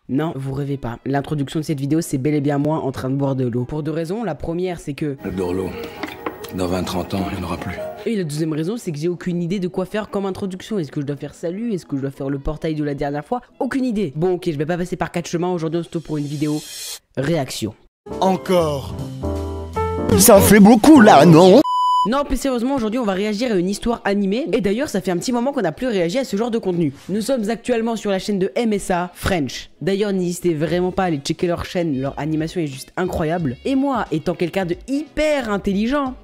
Non, vous rêvez pas. L'introduction de cette vidéo, c'est bel et bien moi en train de boire de l'eau. Pour deux raisons. La première, c'est que... J'adore l'eau. Dans 20-30 ans, il n'y en aura plus. Et la deuxième raison, c'est que j'ai aucune idée de quoi faire comme introduction. Est-ce que je dois faire salut? Est-ce que je dois faire le portail de la dernière fois? Aucune idée. Bon, ok, je vais pas passer par 4 chemins. Aujourd'hui, on se retrouve pour une vidéo réaction. Encore. Ça fait beaucoup là, non? Non, plus sérieusement, aujourd'hui on va réagir à une histoire animée. Et d'ailleurs, ça fait un petit moment qu'on n'a plus réagi à ce genre de contenu. Nous sommes actuellement sur la chaîne de MSA French. D'ailleurs, n'hésitez vraiment pas à aller checker leur chaîne, leur animation est juste incroyable. Et moi, étant quelqu'un de hyper intelligent,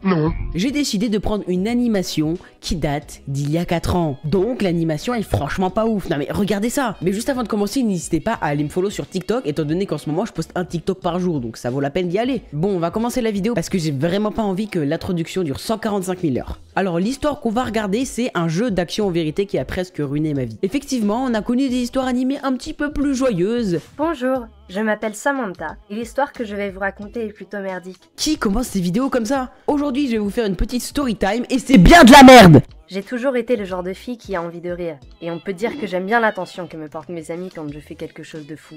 j'ai décidé de prendre une animation qui date d'il y a 4 ans. Donc l'animation est franchement pas ouf. Non mais regardez ça. Mais juste avant de commencer, n'hésitez pas à aller me follow sur TikTok, étant donné qu'en ce moment je poste un TikTok par jour, donc ça vaut la peine d'y aller. Bon, on va commencer la vidéo parce que j'ai vraiment pas envie que l'introduction dure 145 000 heures. Alors l'histoire qu'on va regarder, c'est un jeu d'action en vérité qui a presque ruiné ma vie. Effectivement, on a connu des histoires animées un petit peu plus joyeuses. Bonjour, je m'appelle Samantha et l'histoire que je vais vous raconter est plutôt merdique. Qui commence ces vidéos comme ça? Aujourd'hui, je vais vous faire une petite story time et c'est bien de la merde! J'ai toujours été le genre de fille qui a envie de rire, et on peut dire que j'aime bien l'attention que me portent mes amis quand je fais quelque chose de fou.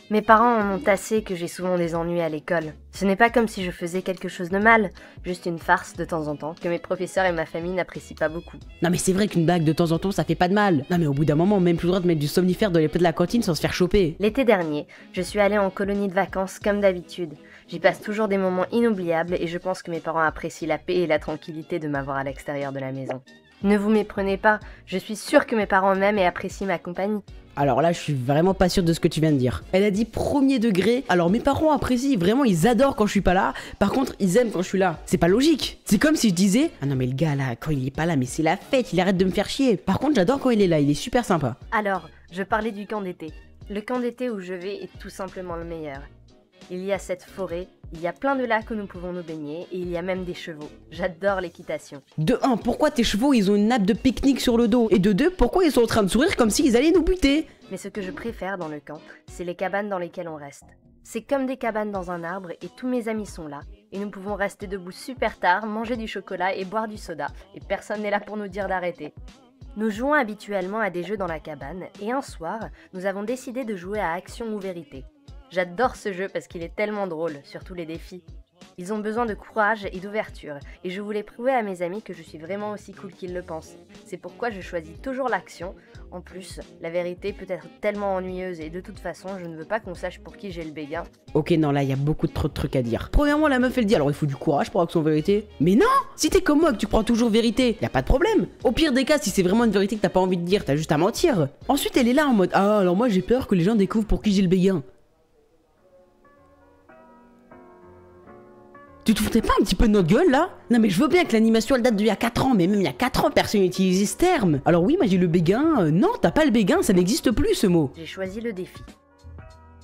Mes parents en ont assez que j'ai souvent des ennuis à l'école. Ce n'est pas comme si je faisais quelque chose de mal, juste une farce de temps en temps que mes professeurs et ma famille n'apprécient pas beaucoup. Non mais c'est vrai qu'une blague de temps en temps ça fait pas de mal. Non mais au bout d'un moment on n'a même plus le droit de mettre du somnifère dans les plats de la cantine sans se faire choper. L'été dernier, je suis allée en colonie de vacances comme d'habitude. J'y passe toujours des moments inoubliables et je pense que mes parents apprécient la paix et la tranquillité de m'avoir à l'extérieur de la maison. Ne vous méprenez pas, je suis sûre que mes parents m'aiment et apprécient ma compagnie. Alors là, je suis vraiment pas sûre de ce que tu viens de dire. Elle a dit premier degré. Alors mes parents apprécient, vraiment, ils adorent quand je suis pas là. Par contre, ils aiment quand je suis là. C'est pas logique. C'est comme si je disais, ah non mais le gars là, quand il est pas là, mais c'est la fête, il arrête de me faire chier. Par contre, j'adore quand il est là, il est super sympa. Alors, je parlais du camp d'été. Le camp d'été où je vais est tout simplement le meilleur. Il y a cette forêt, il y a plein de lacs où nous pouvons nous baigner et il y a même des chevaux. J'adore l'équitation. De 1, pourquoi tes chevaux ils ont une nappe de pique-nique sur le dos? Et de 2, pourquoi ils sont en train de sourire comme s'ils allaient nous buter? Mais ce que je préfère dans le camp, c'est les cabanes dans lesquelles on reste. C'est comme des cabanes dans un arbre et tous mes amis sont là. Et nous pouvons rester debout super tard, manger du chocolat et boire du soda. Et personne n'est là pour nous dire d'arrêter. Nous jouons habituellement à des jeux dans la cabane et un soir, nous avons décidé de jouer à Action ou Vérité. J'adore ce jeu parce qu'il est tellement drôle, surtout les défis. Ils ont besoin de courage et d'ouverture, et je voulais prouver à mes amis que je suis vraiment aussi cool qu'ils le pensent. C'est pourquoi je choisis toujours l'action. En plus, la vérité peut être tellement ennuyeuse et de toute façon, je ne veux pas qu'on sache pour qui j'ai le béguin. Ok, non, là, il y a beaucoup trop de trucs à dire. Premièrement, la meuf, elle dit, alors il faut du courage pour Action Vérité. Mais non! Si t'es comme moi que tu prends toujours vérité, y a pas de problème. Au pire des cas, si c'est vraiment une vérité que t'as pas envie de dire, t'as juste à mentir. Ensuite, elle est là en mode, ah, alors moi j'ai peur que les gens découvrent pour qui j'ai le béguin. Tu te foutais pas un petit peu de notre gueule là? Non mais je veux bien que l'animation elle date d'il y a 4 ans, mais même il y a 4 ans personne n'utilisait ce terme. Alors oui, moi j'ai le béguin, non t'as pas le béguin, ça n'existe plus ce mot. J'ai choisi le défi.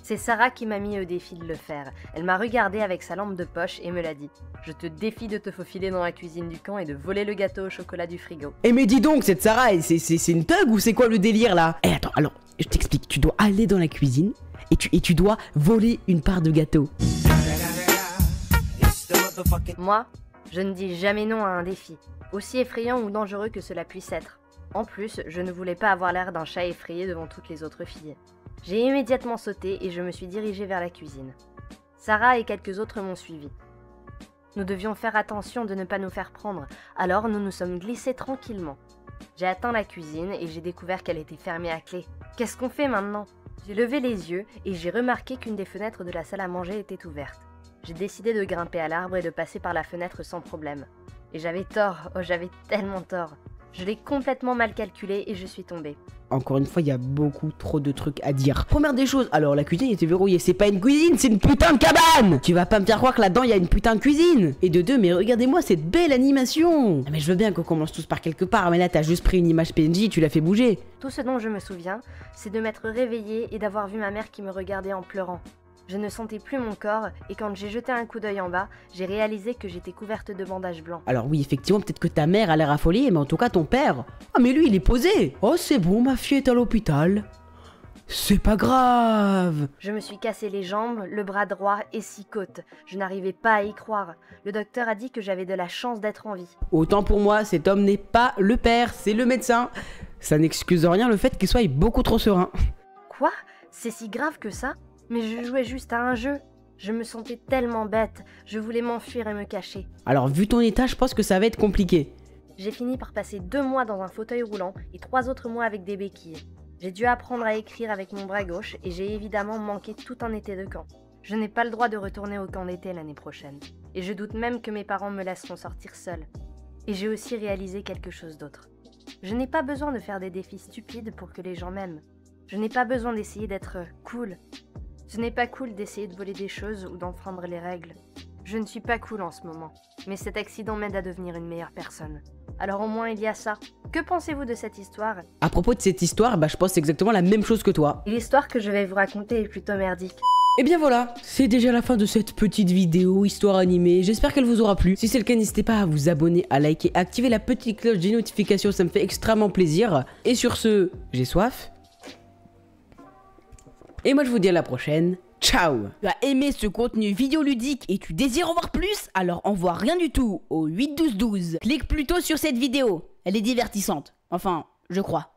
C'est Sarah qui m'a mis au défi de le faire. Elle m'a regardé avec sa lampe de poche et me l'a dit. Je te défie de te faufiler dans la cuisine du camp et de voler le gâteau au chocolat du frigo. Eh mais dis donc, cette Sarah, c'est une thug ou c'est quoi le délire là? Eh attends, alors, je t'explique, tu dois aller dans la cuisine et tu dois voler une part de gâteau. Moi, je ne dis jamais non à un défi, aussi effrayant ou dangereux que cela puisse être. En plus, je ne voulais pas avoir l'air d'un chat effrayé devant toutes les autres filles. J'ai immédiatement sauté et je me suis dirigée vers la cuisine. Sarah et quelques autres m'ont suivi. Nous devions faire attention de ne pas nous faire prendre, alors nous nous sommes glissés tranquillement. J'ai atteint la cuisine et j'ai découvert qu'elle était fermée à clé. Qu'est-ce qu'on fait maintenant? J'ai levé les yeux et j'ai remarqué qu'une des fenêtres de la salle à manger était ouverte. J'ai décidé de grimper à l'arbre et de passer par la fenêtre sans problème. Et j'avais tort, oh j'avais tellement tort. Je l'ai complètement mal calculé et je suis tombée. Encore une fois, il y a beaucoup trop de trucs à dire. Première des choses, alors la cuisine était verrouillée. C'est pas une cuisine, c'est une putain de cabane! Tu vas pas me faire croire que là-dedans il y a une putain de cuisine! Et de 2, mais regardez-moi cette belle animation! Mais je veux bien qu'on commence tous par quelque part, mais là t'as juste pris une image PNJ et tu l'as fait bouger. Tout ce dont je me souviens, c'est de m'être réveillée et d'avoir vu ma mère qui me regardait en pleurant. Je ne sentais plus mon corps et quand j'ai jeté un coup d'œil en bas, j'ai réalisé que j'étais couverte de bandages blancs. Alors oui, effectivement, peut-être que ta mère a l'air affolée, mais en tout cas ton père... Ah mais lui, il est posé. Oh c'est bon, ma fille est à l'hôpital. C'est pas grave. Je me suis cassé les jambes, le bras droit et 6 côtes. Je n'arrivais pas à y croire. Le docteur a dit que j'avais de la chance d'être en vie. Autant pour moi, cet homme n'est pas le père, c'est le médecin. Ça n'excuse rien le fait qu'il soit beaucoup trop serein. Quoi ? C'est si grave que ça? Mais je jouais juste à un jeu. Je me sentais tellement bête, je voulais m'enfuir et me cacher. Alors vu ton état, je pense que ça va être compliqué. J'ai fini par passer 2 mois dans un fauteuil roulant et 3 autres mois avec des béquilles. J'ai dû apprendre à écrire avec mon bras gauche et j'ai évidemment manqué tout un été de camp. Je n'ai pas le droit de retourner au camp d'été l'année prochaine. Et je doute même que mes parents me laisseront sortir seule. Et j'ai aussi réalisé quelque chose d'autre. Je n'ai pas besoin de faire des défis stupides pour que les gens m'aiment. Je n'ai pas besoin d'essayer d'être cool. Ce n'est pas cool d'essayer de voler des choses ou d'enfreindre les règles. Je ne suis pas cool en ce moment, mais cet accident m'aide à devenir une meilleure personne. Alors au moins il y a ça. Que pensez-vous de cette histoire? À propos de cette histoire, je pense exactement la même chose que toi. L'histoire que je vais vous raconter est plutôt merdique. Et bien voilà, c'est déjà la fin de cette petite vidéo histoire animée, j'espère qu'elle vous aura plu. Si c'est le cas, n'hésitez pas à vous abonner, à liker, à activer la petite cloche des notifications, ça me fait extrêmement plaisir. Et sur ce, j'ai soif. Et moi je vous dis à la prochaine, ciao. Tu as aimé ce contenu vidéoludique et tu désires en voir plus? Alors envoie rien du tout au 8 12 12. Clique plutôt sur cette vidéo, elle est divertissante. Enfin, je crois.